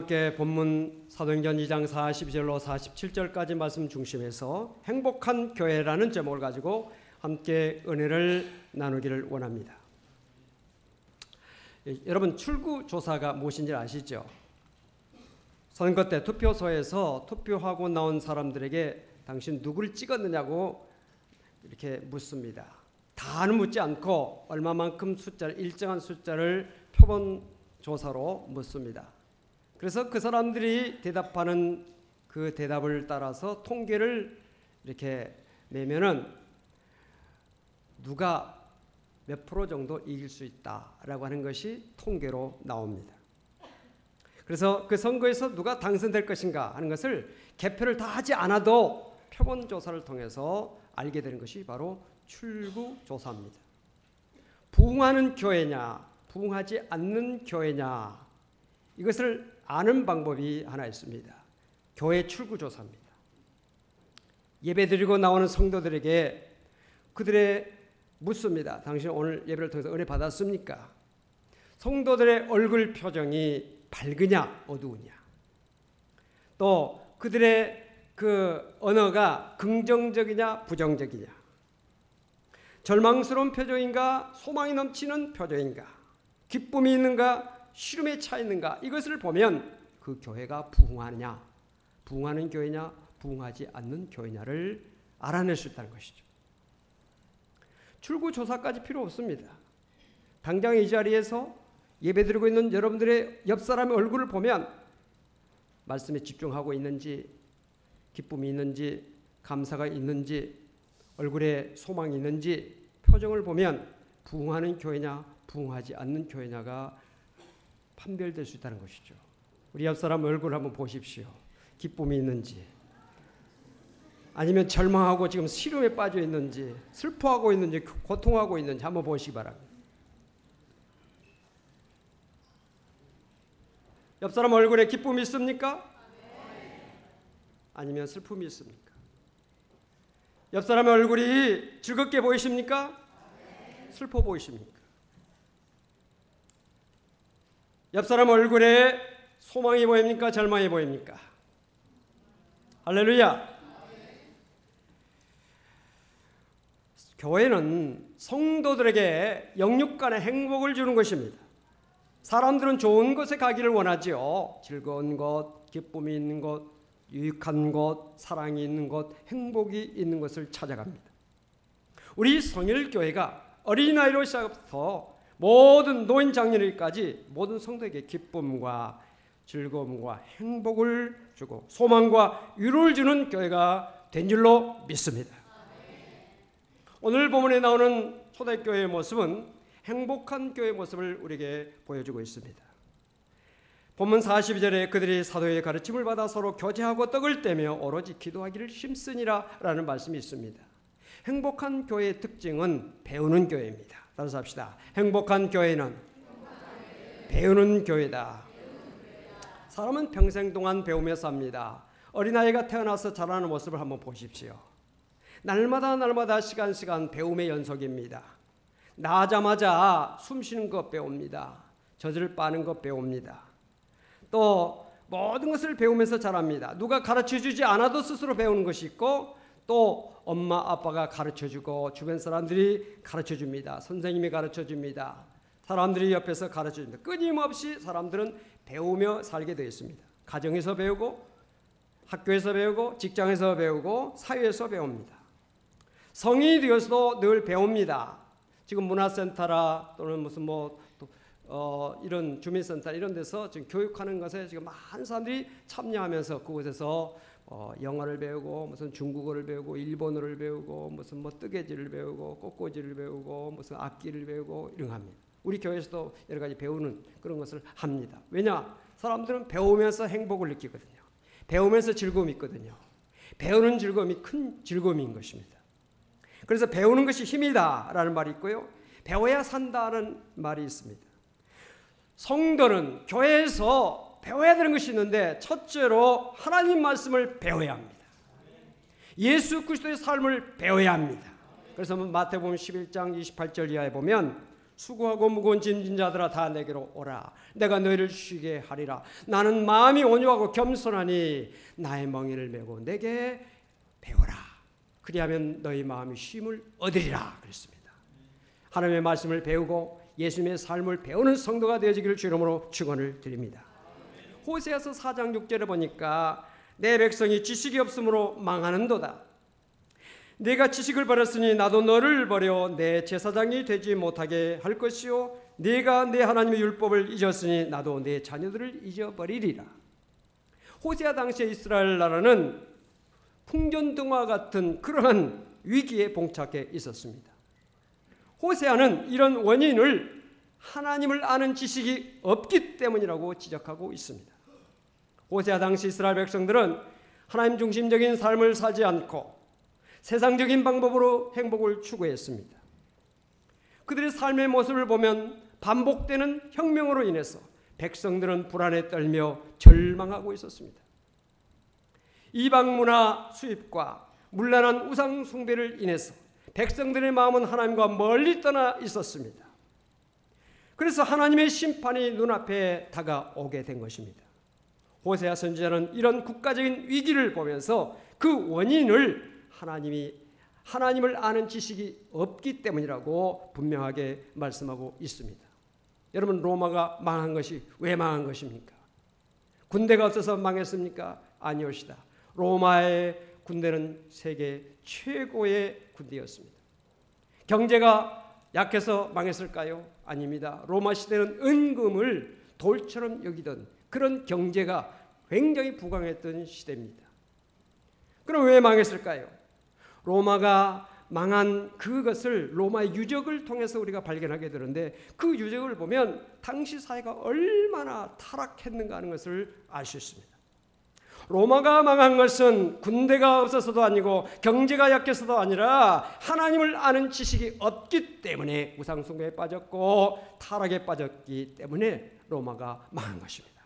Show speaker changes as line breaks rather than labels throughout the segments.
함께 본문 사도행전 2장 42절로 47절까지 말씀 중심에서 행복한 교회라는 제목을 가지고 함께 은혜를 나누기를 원합니다. 여러분, 출구조사가 무엇인지 아시죠? 선거 때 투표소에서 투표하고 나온 사람들에게 당신 누구를 찍었느냐고 이렇게 묻습니다. 다는 묻지 않고 얼마만큼 일정한 숫자를 표본조사로 묻습니다. 그래서 그 사람들이 대답하는 그 대답을 따라서 통계를 이렇게 내면은 누가 몇 프로 정도 이길 수 있다라고 하는 것이 통계로 나옵니다. 그래서 그 선거에서 누가 당선될 것인가 하는 것을 개표를 다 하지 않아도 표본조사를 통해서 알게 되는 것이 바로 출구조사입니다. 부흥하는 교회냐, 부흥하지 않는 교회냐, 이것을 아는 방법이 하나 있습니다. 교회 출구조사입니다. 예배드리고 나오는 성도들에게 그들의 묻습니다. 당신 오늘 예배를 통해서 은혜 받았습니까? 성도들의 얼굴 표정이 밝으냐 어두우냐, 또 그들의 그 언어가 긍정적이냐 부정적이냐, 절망스러운 표정인가 소망이 넘치는 표정인가, 기쁨이 있는가 시름에 차 있는가, 이것을 보면 그 교회가 부흥하느냐, 부흥하는 교회냐 부흥하지 않는 교회냐를 알아낼 수 있다는 것이죠. 출구조사까지 필요 없습니다. 당장 이 자리에서 예배드리고 있는 여러분들의 옆 사람의 얼굴을 보면 말씀에 집중하고 있는지, 기쁨이 있는지, 감사가 있는지, 얼굴에 소망이 있는지 표정을 보면 부흥하는 교회냐 부흥하지 않는 교회냐가 판별될 수 있다는 것이죠. 우리 옆 사람 얼굴 한번 보십시오. 기쁨이 있는지, 아니면 절망하고 지금 시름에 빠져 있는지, 슬퍼하고 있는지, 고통하고 있는지 한번 보시기 바랍니다. 옆 사람 얼굴에 기쁨이 있습니까? 아니면 슬픔이 있습니까? 옆 사람의 얼굴이 즐겁게 보이십니까? 슬퍼 보이십니까? 옆 사람 얼굴에 소망이 보입니까? 절망이 보입니까? 할렐루야! 교회는 성도들에게 영육 간의 행복을 주는 것입니다. 사람들은 좋은 곳에 가기를 원하지요. 즐거운 곳, 기쁨이 있는 곳, 유익한 곳, 사랑이 있는 곳, 행복이 있는 곳을 찾아갑니다. 우리 성일교회가 어린아이로 시작부터 모든 노인 장년일까지 모든 성도에게 기쁨과 즐거움과 행복을 주고 소망과 위로를 주는 교회가 된 줄로 믿습니다. 오늘 본문에 나오는 초대교회의 모습은 행복한 교회의 모습을 우리에게 보여주고 있습니다. 본문 42절에 그들이 사도의 가르침을 받아 서로 교제하고 떡을 떼며 오로지 기도하기를 힘쓰니라 라는 말씀이 있습니다. 행복한 교회의 특징은 배우는 교회입니다. 따라서 합시다. 행복한 교회는 배우는 교회다. 사람은 평생 동안 배우며 삽니다. 어린아이가 태어나서 자라는 모습을 한번 보십시오. 날마다 시간 배움의 연속입니다. 나자마자 숨 쉬는 것 배웁니다. 젖을 빠는 것 배웁니다. 또 모든 것을 배우면서 자랍니다. 누가 가르쳐주지 않아도 스스로 배우는 것이 있고, 또 엄마 아빠가 가르쳐주고 주변 사람들이 가르쳐줍니다. 선생님이 가르쳐줍니다. 사람들이 옆에서 가르쳐줍니다. 끊임없이 사람들은 배우며 살게 되어 있습니다. 가정에서 배우고, 학교에서 배우고, 직장에서 배우고, 사회에서 배웁니다. 성인이 되어서도 늘 배웁니다. 지금 문화센터라 또는 무슨 이런 주민센터 이런 데서 지금 교육하는 것에 지금 많은 사람들이 참여하면서 그곳에서 영어를 배우고 무슨 중국어를 배우고 일본어를 배우고 무슨 뜨개질을 배우고 꽃꽂이를 배우고 무슨 악기를 배우고 이런 거 합니다. 우리 교회에서도 여러 가지 배우는 그런 것을 합니다. 왜냐? 사람들은 배우면서 행복을 느끼거든요. 배우면서 즐거움이 있거든요. 배우는 즐거움이 큰 즐거움인 것입니다. 그래서 배우는 것이 힘이다 라는 말이 있고요, 배워야 산다는 말이 있습니다. 성도는 교회에서 배워야 되는 것이 있는데 첫째로 하나님 말씀을 배워야 합니다. 예수 그리스도의 삶을 배워야 합니다. 그래서 마태복음 11장 28절 이하에 보면 수고하고 무거운 짐진 자들아 다 내게로 오라. 내가 너희를 쉬게 하리라. 나는 마음이 온유하고 겸손하니 나의 멍에를 메고 내게 배우라. 그리하면 너희 마음이 쉼을 얻으리라 그랬습니다. 하나님의 말씀을 배우고 예수님의 삶을 배우는 성도가 되어지기를 주 이름으로 축원을 드립니다. 호세아서 4장 6절에 보니까 내 백성이 지식이 없으므로 망하는도다. 네가 지식을 버렸으니 나도 너를 버려 내 제사장이 되지 못하게 할 것이요 네가 내 하나님의 율법을 잊었으니 나도 내 자녀들을 잊어버리리라. 호세아 당시의 이스라엘 나라는 풍전등화 같은 그러한 위기에 봉착해 있었습니다. 호세아는 이런 원인을 하나님을 아는 지식이 없기 때문이라고 지적하고 있습니다. 호세아 당시 이스라엘 백성들은 하나님 중심적인 삶을 살지 않고 세상적인 방법으로 행복을 추구했습니다. 그들의 삶의 모습을 보면 반복되는 혁명으로 인해서 백성들은 불안에 떨며 절망하고 있었습니다. 이방 문화 수입과 문란한 우상 숭배를 인해서 백성들의 마음은 하나님과 멀리 떠나 있었습니다. 그래서 하나님의 심판이 눈앞에 다가오게 된 것입니다. 호세아 선지자는 이런 국가적인 위기를 보면서 그 원인을 하나님을 아는 지식이 없기 때문이라고 분명하게 말씀하고 있습니다. 여러분, 로마가 망한 것이 왜 망한 것입니까? 군대가 없어서 망했습니까? 아니오시다. 로마의 군대는 세계 최고의 군대였습니다. 경제가 약해서 망했을까요? 아닙니다. 로마 시대는 은금을 돌처럼 여기던 그런 경제가 굉장히 부강했던 시대입니다. 그럼 왜 망했을까요? 로마가 망한 그것을 로마의 유적을 통해서 우리가 발견하게 되는데 그 유적을 보면 당시 사회가 얼마나 타락했는가 하는 것을 알 수 있습니다. 로마가 망한 것은 군대가 없어서도 아니고 경제가 약해서도 아니라 하나님을 아는 지식이 없기 때문에 우상숭배에 빠졌고 타락에 빠졌기 때문에 로마가 망한 것입니다.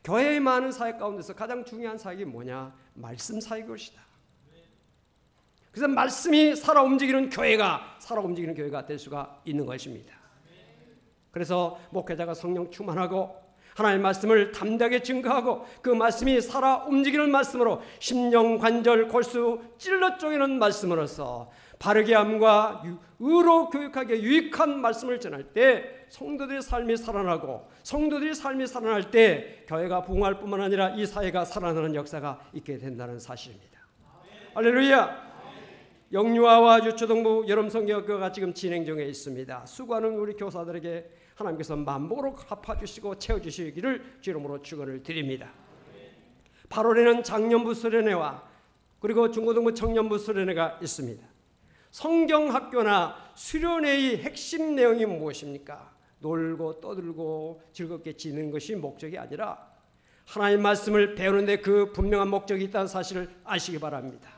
교회의 많은 사역 가운데서 가장 중요한 사역이 뭐냐? 말씀 사역이것이다. 그래서 말씀이 살아 움직이는 교회가 될 수가 있는 것입니다. 그래서 목회자가 성령 충만하고 하나님의 말씀을 담대하게 증거하고 그 말씀이 살아 움직이는 말씀으로 심령, 관절, 골수 찔러 쪼개는 말씀으로서 바르게 함과 의로 교육하게 유익한 말씀을 전할 때 성도들의 삶이 살아나고 성도들의 삶이 살아날 때 교회가 부흥할 뿐만 아니라 이 사회가 살아나는 역사가 있게 된다는 사실입니다. 할렐루야. 영유아와 유초등부 여름성경학교가 지금 진행 중에 있습니다. 수고하는 우리 교사들에게 하나님께서 만복으로 갚아주시고 채워주시기를 주 이름으로 축원을 드립니다. 8월에는 장년부 수련회와 그리고 중고등부 청년부 수련회가 있습니다. 성경학교나 수련회의 핵심 내용이 무엇입니까? 놀고 떠들고 즐겁게 지내는 것이 목적이 아니라 하나님의 말씀을 배우는 데 그 분명한 목적이 있다는 사실을 아시기 바랍니다.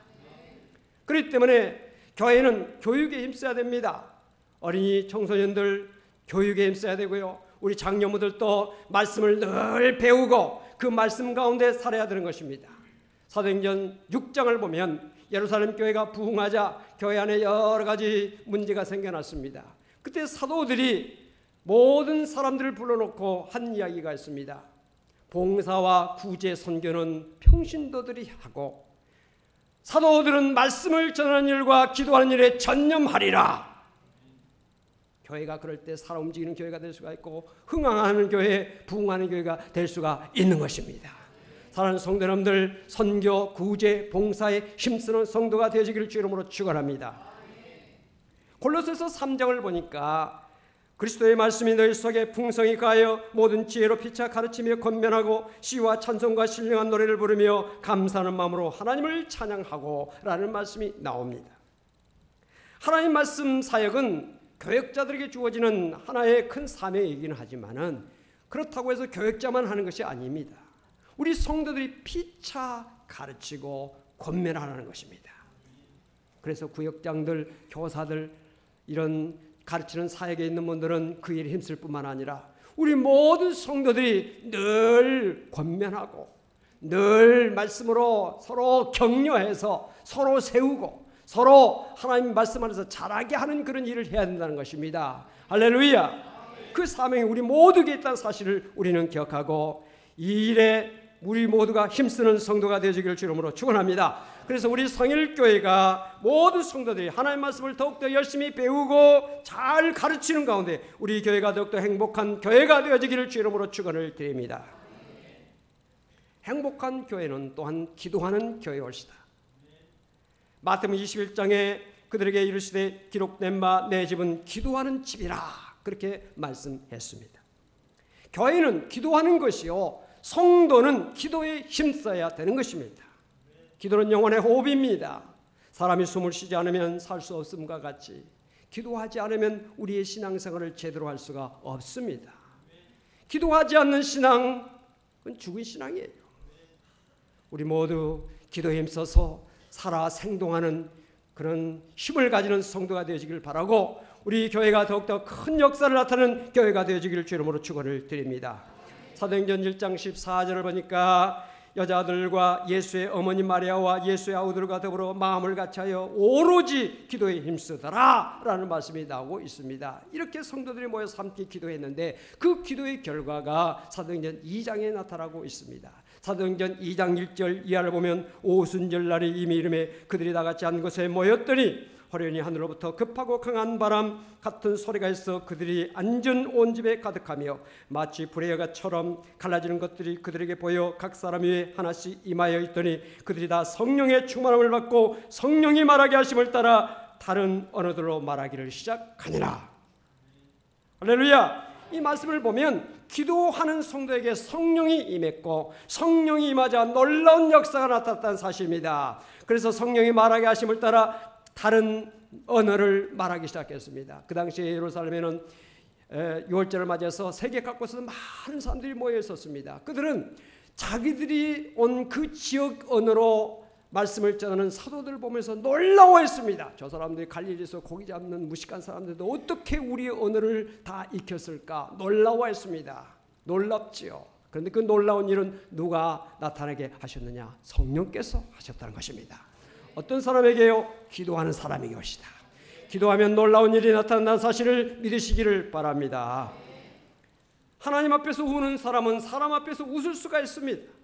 그렇기 때문에 교회는 교육에 힘써야 됩니다. 어린이 청소년들 교육에 힘써야 되고요. 우리 장년부들도 말씀을 늘 배우고 그 말씀 가운데 살아야 되는 것입니다. 사도행전 6장을 보면 예루살렘 교회가 부흥하자 교회 안에 여러 가지 문제가 생겨났습니다. 그때 사도들이 모든 사람들을 불러놓고 한 이야기가 있습니다. 봉사와 구제 선교는 평신도들이 하고 사도들은 말씀을 전하는 일과 기도하는 일에 전념하리라. 교회가 그럴 때 살아 움직이는 교회가 될 수가 있고 흥황하는 교회, 부흥하는 교회가 될 수가 있는 것입니다. 사랑하는 성도 여러분들, 선교, 구제, 봉사에 힘쓰는 성도가 되어지기를 주 이름으로 축원합니다. 골로새서 3장을 보니까 그리스도의 말씀이 너희 속에 풍성히 가하여 모든 지혜로 피차 가르치며 권면하고 시와 찬송과 신령한 노래를 부르며 감사하는 마음으로 하나님을 찬양하고 라는 말씀이 나옵니다. 하나님 말씀 사역은 교역자들에게 주어지는 하나의 큰 사명이긴 하지만은 그렇다고 해서 교역자만 하는 것이 아닙니다. 우리 성도들이 피차 가르치고 권면하라는 것입니다. 그래서 구역장들, 교사들 이런 가르치는 사역에 있는 분들은 그 일에 힘쓸 뿐만 아니라 우리 모든 성도들이 늘 권면하고 늘 말씀으로 서로 격려해서 서로 세우고 서로 하나님 말씀 안에서 자라게 하는 그런 일을 해야 된다는 것입니다. 할렐루야. 그 사명이 우리 모두에게 있다는 사실을 우리는 기억하고 이 일에 우리 모두가 힘쓰는 성도가 되어지기를 주름으로 축원합니다. 그래서 우리 성일교회가 모든 성도들이 하나님의 말씀을 더욱더 열심히 배우고 잘 가르치는 가운데 우리 교회가 더욱더 행복한 교회가 되어지기를 주름으로 축원을 드립니다. 행복한 교회는 또한 기도하는 교회올시다. 마태복음 21장에 그들에게 이르시되 기록된 바 내 집은 기도하는 집이라 그렇게 말씀했습니다. 교회는 기도하는 것이요 성도는 기도에 힘써야 되는 것입니다. 기도는 영혼의 호흡입니다. 사람이 숨을 쉬지 않으면 살 수 없음과 같이 기도하지 않으면 우리의 신앙생활을 제대로 할 수가 없습니다. 기도하지 않는 신앙은 죽은 신앙이에요. 우리 모두 기도에 힘써서 살아 생동하는 그런 힘을 가지는 성도가 되어지길 바라고 우리 교회가 더욱더 큰 역사를 나타내는 교회가 되어지기를 주 이름으로 축원을 드립니다. 사도행전 1장 14절을 보니까 여자들과 예수의 어머니 마리아와 예수의 아우들과 더불어 마음을 같이하여 오로지 기도에 힘쓰더라 라는 말씀이 나오고 있습니다. 이렇게 성도들이 모여서 함께 기도했는데 그 기도의 결과가 사도행전 2장에 나타나고 있습니다. 사도행전 2장 1절 이하를 보면 오순절날이 이미 이름에 그들이 다같이 한 곳에 모였더니 호련히 하늘로부터 급하고 강한 바람 같은 소리가 있어 그들이 앉은 온 집에 가득하며 마치 불의 여과처럼 갈라지는 것들이 그들에게 보여 각 사람 위에 하나씩 임하여 있더니 그들이 다 성령의 충만함을 받고 성령이 말하게 하심을 따라 다른 언어들로 말하기를 시작하니라. 할렐루야. 이 말씀을 보면 기도하는 성도에게 성령이 임했고 성령이 임하자 놀라운 역사가 나타났다는 사실입니다. 그래서 성령이 말하게 하심을 따라 다른 언어를 말하기 시작했습니다. 그 당시에 예루살렘에는 6월절을 맞아서 세계 각곳에서 많은 사람들이 모여 있었습니다. 그들은 자기들이 온 그 지역 언어로 말씀을 전하는 사도들을 보면서 놀라워했습니다. 저 사람들이 갈릴리에서 고기 잡는 무식한 사람들도 어떻게 우리의 언어를 다 익혔을까 놀라워했습니다. 놀랍지요. 그런데 그 놀라운 일은 누가 나타나게 하셨느냐? 성령께서 하셨다는 것입니다. 어떤 사람에게요? 기도하는 사람에게 것이다. 기도하면 놀라운 일이 나타난다는 사실을 믿으시기를 바랍니다. 하나님 앞에서 우는 사람은 사람 앞에서 웃을 수가 있습니다.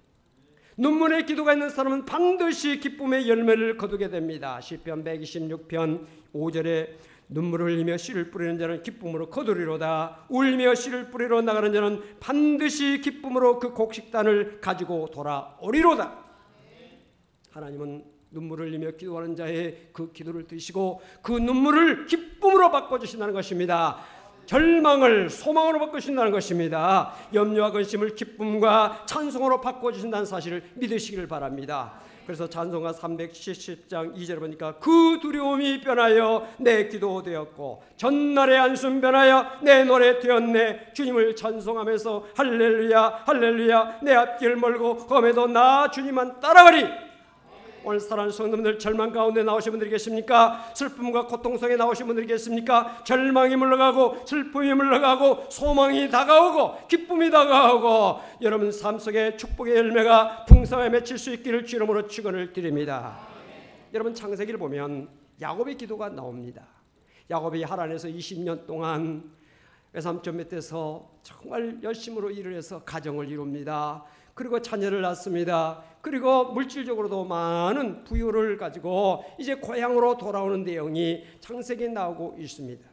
눈물의 기도가 있는 사람은 반드시 기쁨의 열매를 거두게 됩니다. 시편 126편 5절에 눈물을 흘리며 씨를 뿌리는 자는 기쁨으로 거두리로다. 울며 씨를 뿌리러 나가는 자는 반드시 기쁨으로 그 곡식단을 가지고 돌아오리로다. 하나님은 눈물을 흘리며 기도하는 자의 그 기도를 들으시고 그 눈물을 기쁨으로 바꿔주신다는 것입니다. 절망을 소망으로 바꿔주신다는 것입니다. 염려와 근심을 기쁨과 찬송으로 바꿔주신다는 사실을 믿으시기를 바랍니다. 그래서 찬송가 370장 2절 보니까 그 두려움이 변하여 내 기도 되었고 전날의 안순 변하여 내 노래 되었네. 주님을 찬송하면서 할렐루야 할렐루야 내 앞길 멀고 검에도 나 주님만 따라가리. 오늘 사랑하는 성도님들 절망 가운데 나오신 분들이 계십니까? 슬픔과 고통 속에 나오신 분들이 계십니까? 절망이 물러가고 슬픔이 물러가고 소망이 다가오고 기쁨이 다가오고 여러분 삶 속에 축복의 열매가 풍성하게 맺힐 수 있기를 주 이름으로 축원을 드립니다. 여러분 창세기를 보면 야곱의 기도가 나옵니다. 야곱이 하란에서 20년 동안 외삼촌 밑에서 정말 열심으로 일을 해서 가정을 이룹니다. 그리고 자녀를 낳습니다. 그리고 물질적으로도 많은 부유를 가지고 이제 고향으로 돌아오는 내용이 창세기에 나오고 있습니다.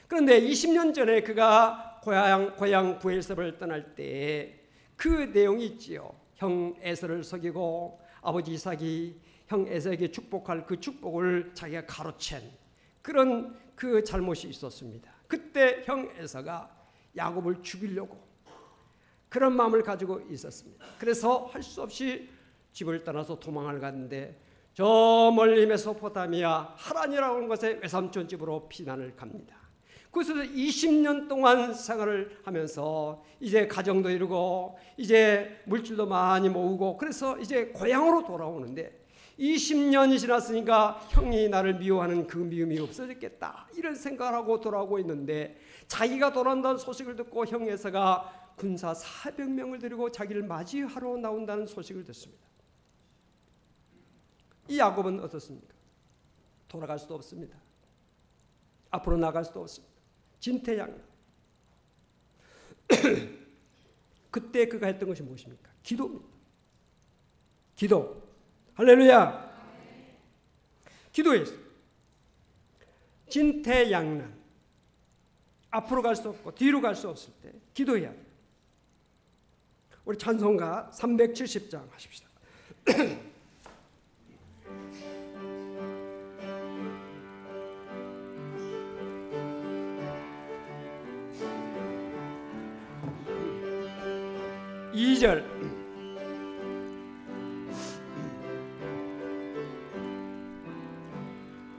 그런데 20년 전에 그가 고향 부엘세바를 떠날 때 그 내용이 있지요. 형 에서를 속이고 아버지 이삭이 형 에서에게 축복할 그 축복을 자기가 가로챈 그런 그 잘못이 있었습니다. 그때 형 에서가 야곱을 죽이려고 그런 마음을 가지고 있었습니다. 그래서 할 수 없이 집을 떠나서 도망을 갔는데 저 멀리 메소포타미아 하란이라고 하는 곳에 외삼촌 집으로 피난을 갑니다. 그래서 20년 동안 생활을 하면서 이제 가정도 이루고 이제 물질도 많이 모으고 그래서 이제 고향으로 돌아오는데 20년이 지났으니까 형이 나를 미워하는 그 미움이 없어졌겠다 이런 생각을 하고 돌아오고 있는데 자기가 돌아온다는 소식을 듣고 형 에서가 군사 400명을 데리고 자기를 맞이하러 나온다는 소식을 듣습니다. 이 야곱은 어떻습니까? 돌아갈 수도 없습니다. 앞으로 나갈 수도 없습니다. 진퇴양난. 그때 그가 했던 것이 무엇입니까? 기도입니다. 기도. 할렐루야. 기도했어요. 진퇴양난. 앞으로 갈 수 없고 뒤로 갈 수 없을 때 기도해야 돼요. 우리 찬송가 370장 하십시다. 2절.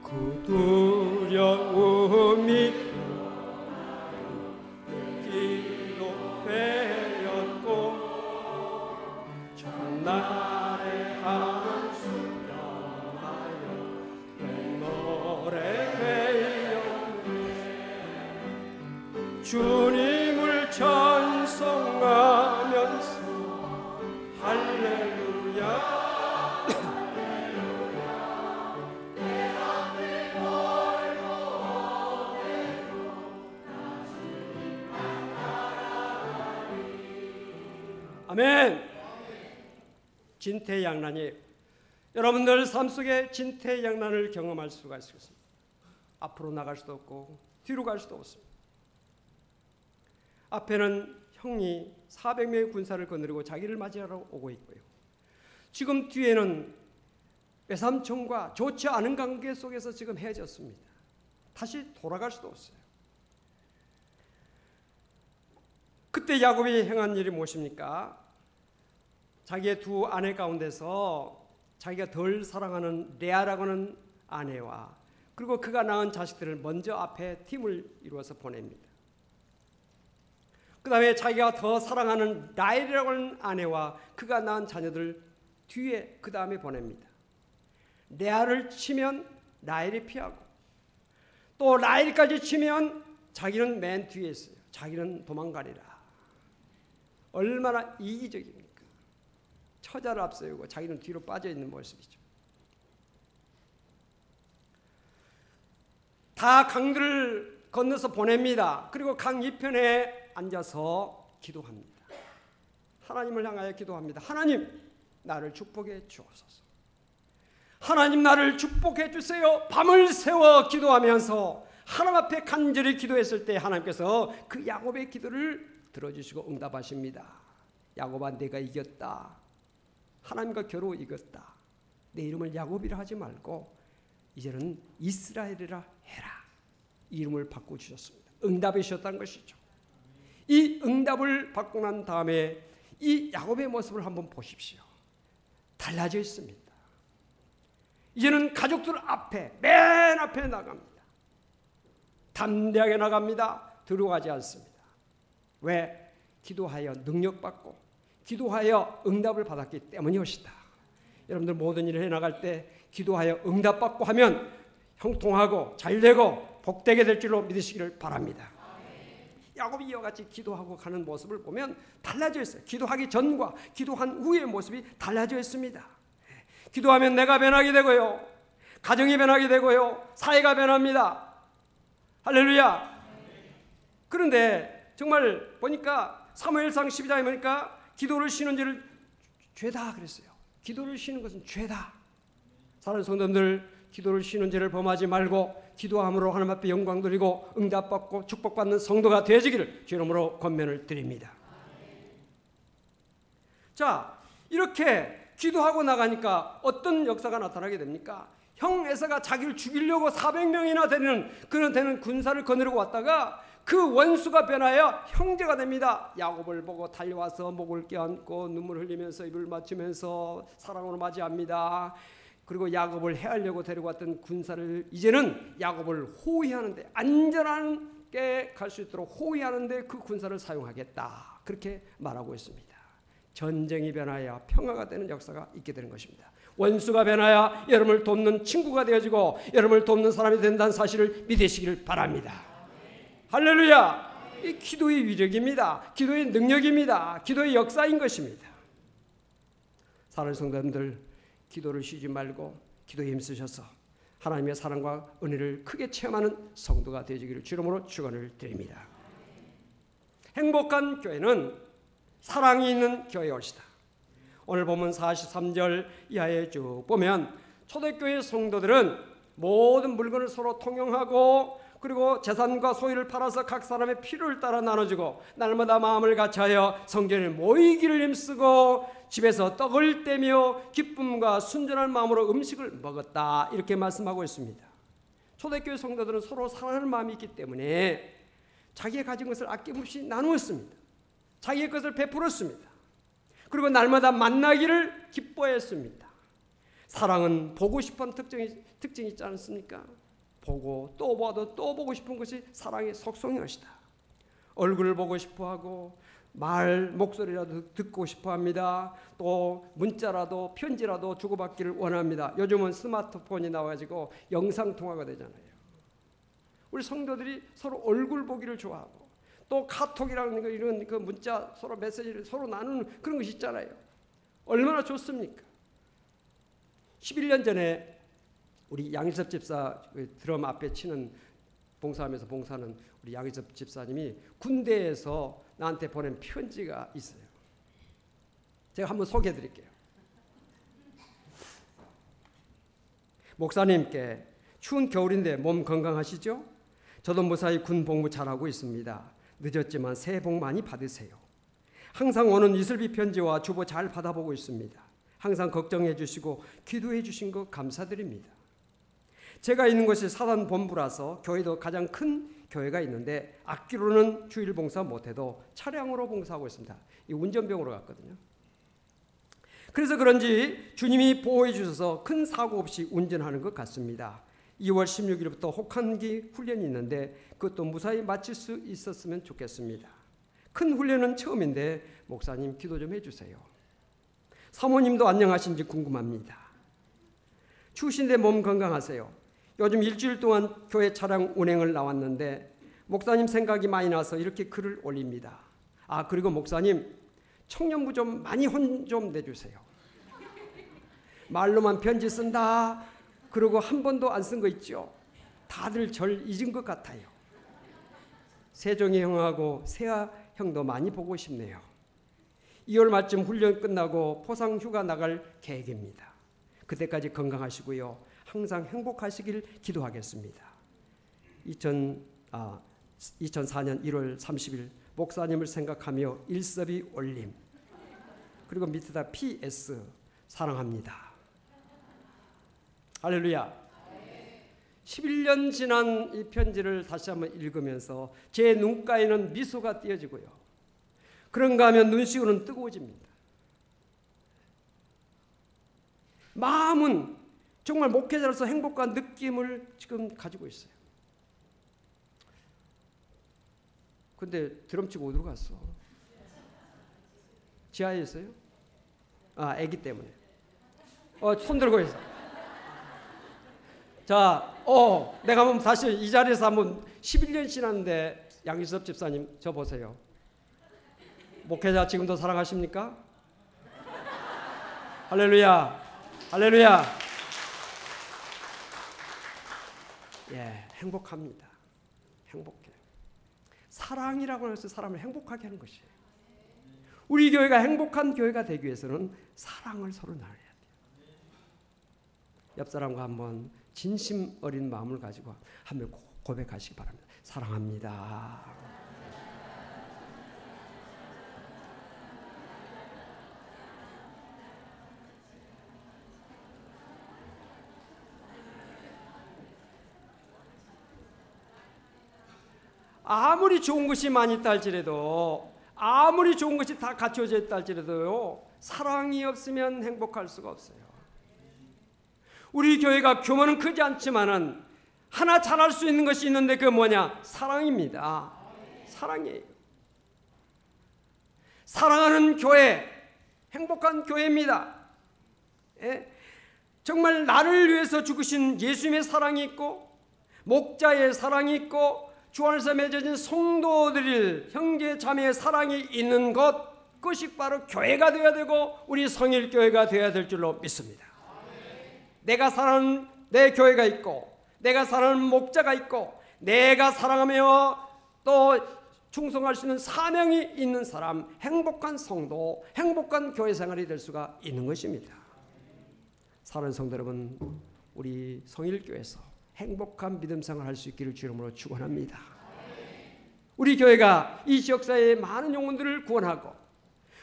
그 두려움이 기도 되었고 첫날의 한숨 영하여 내 노래 되었네. 주님을 찬송하면서 할렐루야. 아멘. 진퇴양난이에요. 여러분들 삶 속에 진퇴양난을 경험할 수가 있습니다. 앞으로 나갈 수도 없고 뒤로 갈 수도 없습니다. 앞에는 형이 400명의 군사를 거느리고 자기를 맞이하러 오고 있고요. 지금 뒤에는 외삼촌과 좋지 않은 관계 속에서 지금 헤어졌습니다. 다시 돌아갈 수도 없어요. 그때 야곱이 행한 일이 무엇입니까? 자기의 두 아내 가운데서 자기가 덜 사랑하는 레아라고 하는 아내와 그리고 그가 낳은 자식들을 먼저 앞에 팀을 이루어서 보냅니다. 그 다음에 자기가 더 사랑하는 라헬이라고 하는 아내와 그가 낳은 자녀들 뒤에 그 다음에 보냅니다. 레아를 치면 라헬이 피하고 또 라헬까지 치면 자기는 맨 뒤에 있어요. 자기는 도망가리라. 얼마나 이기적입니까? 처자를 앞세우고 자기는 뒤로 빠져있는 모습이죠. 다 강들을 건너서 보냅니다. 그리고 강 이편에 앉아서 기도합니다. 하나님을 향하여 기도합니다. 하나님, 나를 축복해 주옵소서. 하나님, 나를 축복해 주세요. 밤을 새워 기도하면서 하나님 앞에 간절히 기도했을 때 하나님께서 그 야곱의 기도를 들어주시고 응답하십니다. 야곱아, 내가 이겼다. 하나님과 겨루 이겼다. 내 이름을 야곱이라 하지 말고 이제는 이스라엘이라 해라. 이 이름을 바꿔주셨습니다. 응답해 주셨다는 것이죠. 이 응답을 받고 난 다음에 이 야곱의 모습을 한번 보십시오. 달라져 있습니다. 이제는 가족들 앞에 맨 앞에 나갑니다. 담대하게 나갑니다. 들어가지 않습니다. 왜? 기도하여 능력받고 기도하여 응답을 받았기 때문이었다. 여러분들 모든 일을 해나갈 때 기도하여 응답받고 하면 형통하고 잘되고 복되게 될 줄로 믿으시기를 바랍니다. 야곱이 이와 같이 기도하고 가는 모습을 보면 달라져 있어요. 기도하기 전과 기도한 후의 모습이 달라져 있습니다. 기도하면 내가 변하게 되고요. 가정이 변하게 되고요. 사회가 변합니다. 할렐루야. 그런데 정말 보니까 사무엘상 12장에 보니까 기도를 쉬는 죄를 죄다 그랬어요. 기도를 쉬는 것은 죄다. 사랑하는 성도님들, 기도를 쉬는 죄를 범하지 말고 기도함으로 하나님 앞에 영광 드리고 응답받고 축복받는 성도가 되어지기를 주의 이름으로 권면을 드립니다. 자, 이렇게 기도하고 나가니까 어떤 역사가 나타나게 됩니까? 형 에사가 자기를 죽이려고 400명이나 되는 군사를 거느리고 왔다가 그 원수가 변하여 형제가 됩니다. 야곱을 보고 달려와서 목을 껴안고 눈물 흘리면서 입을 맞추면서 사랑으로 맞이합니다. 그리고 야곱을 해하려고 데리고 왔던 군사를 이제는 야곱을 호위하는데 안전하게 갈 수 있도록 호위하는데 그 군사를 사용하겠다. 그렇게 말하고 있습니다. 전쟁이 변하여 평화가 되는 역사가 있게 되는 것입니다. 원수가 변하여 여러분을 돕는 친구가 되어지고 여러분을 돕는 사람이 된다는 사실을 믿으시길 바랍니다. 할렐루야. 이 기도의 위력입니다. 기도의 능력입니다. 기도의 역사인 것입니다. 사랑하는 성도님들, 기도를 쉬지 말고 기도에 힘쓰셔서 하나님의 사랑과 은혜를 크게 체험하는 성도가 되시기를 주름으로 축원을 드립니다. 행복한 교회는 사랑이 있는 교회였다. 오늘 보면 43절 이하에 쭉 보면 초대교회 성도들은 모든 물건을 서로 통용하고 그리고 재산과 소유를 팔아서 각 사람의 필요를 따라 나눠주고 날마다 마음을 같이하여 성전에 모이기를 힘쓰고 집에서 떡을 떼며 기쁨과 순전한 마음으로 음식을 먹었다, 이렇게 말씀하고 있습니다. 초대교회 성도들은 서로 사랑하는 마음이 있기 때문에 자기의 가진 것을 아낌없이 나누었습니다. 자기의 것을 베풀었습니다. 그리고 날마다 만나기를 기뻐했습니다. 사랑은 보고 싶은 특징이 있지 않습니까? 보고 또 봐도 또 보고 싶은 것이 사랑의 속성이었다. 얼굴을 보고 싶어하고 목소리라도 듣고 싶어합니다. 또 문자라도 편지라도 주고받기를 원합니다. 요즘은 스마트폰이 나와가지고 영상통화가 되잖아요. 우리 성도들이 서로 얼굴 보기를 좋아하고 또 카톡이라는 거, 이런 그 문자 서로 메시지를 서로 나누는 그런 것이 있잖아요. 얼마나 좋습니까? 11년 전에 우리 양희섭 집사 드럼 앞에 치는 봉사하면서 봉사하는 우리 양희섭 집사님이 군대에서 나한테 보낸 편지가 있어요. 제가 한번 소개해 드릴게요. 목사님께 추운 겨울인데 몸 건강하시죠? 저도 무사히 군 복무 잘하고 있습니다. 늦었지만 새해 복 많이 받으세요. 항상 오는 이슬비 편지와 주보 잘 받아보고 있습니다. 항상 걱정해 주시고 기도해 주신 거 감사드립니다. 제가 있는 곳이 사단본부라서 교회도 가장 큰 교회가 있는데 악기로는 주일 봉사 못해도 차량으로 봉사하고 있습니다. 이 운전병으로 갔거든요. 그래서 그런지 주님이 보호해 주셔서 큰 사고 없이 운전하는 것 같습니다. 2월 16일부터 혹한기 훈련이 있는데 그것도 무사히 마칠 수 있었으면 좋겠습니다. 큰 훈련은 처음인데 목사님 기도 좀 해주세요. 사모님도 안녕하신지 궁금합니다. 추우신데 몸 건강하세요. 요즘 일주일 동안 교회 차량 운행을 나왔는데 목사님 생각이 많이 나서 이렇게 글을 올립니다. 그리고 목사님 청년부 좀 많이 혼 좀 내주세요. 말로만 편지 쓴다 그러고 한 번도 안 쓴 거 있죠. 다들 절 잊은 것 같아요. 세종이 형하고 세아 형도 많이 보고 싶네요. 2월 말쯤 훈련 끝나고 포상 휴가 나갈 계획입니다. 그때까지 건강하시고요. 항상 행복하시길 기도하겠습니다. 2004년 1월 30일 목사님을 생각하며 일섭이 올림. 그리고 밑에다 PS 사랑합니다. 할렐루야. 11년 지난 이 편지를 다시 한번 읽으면서 제 눈가에는 미소가 띄어지고요. 그런가 하면 눈시울은 뜨거워집니다. 마음은 정말 목회자로서 행복한 느낌을 지금 가지고 있어요. 근데 드럼 치고 어디로 갔어? 지하에 있어요? 아기 때문에. 손 들고 있어. 자, 내가 한번 다시 이 자리에서 한번 11년 지났는데 양희섭 집사님 저 보세요. 목회자 지금도 사랑하십니까? 할렐루야. 할렐루야. 예, 행복합니다. 행복해. 사랑이라고 해서 사람을 행복하게 하는 것이에요. 우리 교회가 행복한 교회가 되기 위해서는 사랑을 서로 나눠야 돼요. 옆 사람과 한번 진심 어린 마음을 가지고 한번 고백하시기 바랍니다. 사랑합니다. 아무리 좋은 것이 많이 있다 할지라도, 아무리 좋은 것이 다 갖춰져 있다 할지라도요, 사랑이 없으면 행복할 수가 없어요. 우리 교회가 규모는 크지 않지만은 하나 잘할 수 있는 것이 있는데 그게 뭐냐? 사랑입니다. 사랑이에요. 사랑하는 교회, 행복한 교회입니다. 예? 정말 나를 위해서 죽으신 예수님의 사랑이 있고, 목자의 사랑이 있고, 주 안에서 맺어진 성도들, 형제 자매의 사랑이 있는 것, 그것이 바로 교회가 되어야 되고 우리 성일교회가 되어야 될 줄로 믿습니다. 내가 사랑하는 내 교회가 있고 내가 사랑하는 목자가 있고 내가 사랑하며 또 충성할 수 있는 사명이 있는 사람, 행복한 성도, 행복한 교회 생활이 될 수가 있는 것입니다. 사랑하는 성도 여러분, 우리 성일교회에서 행복한 믿음 생활할 수 있기를 주 이름으로 축원합니다. 우리 교회가 이 지역사회의 많은 영혼들을 구원하고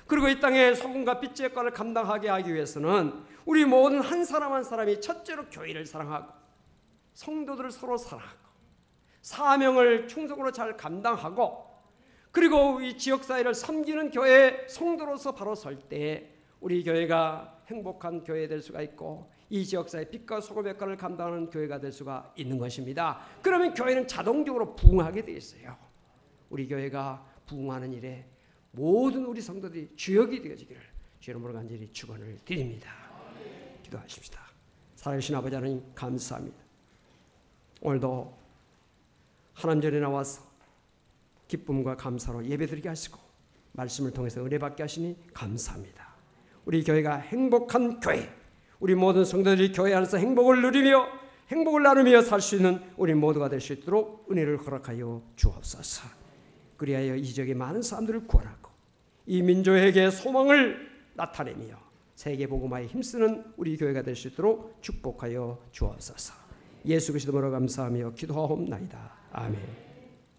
그리고 이 땅에 소금과 빛의 역할을 감당하게 하기 위해서는 우리 모든 한 사람 한 사람이 첫째로 교회를 사랑하고 성도들을 서로 사랑하고 사명을 충성으로 잘 감당하고 그리고 이 지역사회를 섬기는 교회 성도로서 바로 설 때 우리 교회가 행복한 교회 될 수가 있고 이 지역사회 빛과 소금의 역할을 감당하는 교회가 될 수가 있는 것입니다. 그러면 교회는 자동적으로 부흥하게 되어 있어요. 우리 교회가 부흥하는 일에 모든 우리 성도들이 주역이 되어지기를 주 이름으로 간절히 축원을 드립니다. 기도하십시다. 살아계신 아버지 하나님 감사합니다. 오늘도 하나님 전에 나와서 기쁨과 감사로 예배드리게 하시고 말씀을 통해서 은혜 받게 하시니 감사합니다. 우리 교회가 행복한 교회, 우리 모든 성도들이 교회 안에서 행복을 누리며 행복을 나누며 살 수 있는 우리 모두가 될 수 있도록 은혜를 허락하여 주옵소서. 그리하여 이 지역의 많은 사람들을 구원하고 이 민족에게 소망을 나타내며 세계 복음화에 힘쓰는 우리 교회가 될 수 있도록 축복하여 주옵소서. 예수 그리스도로 감사하며 기도하옵나이다. 아멘.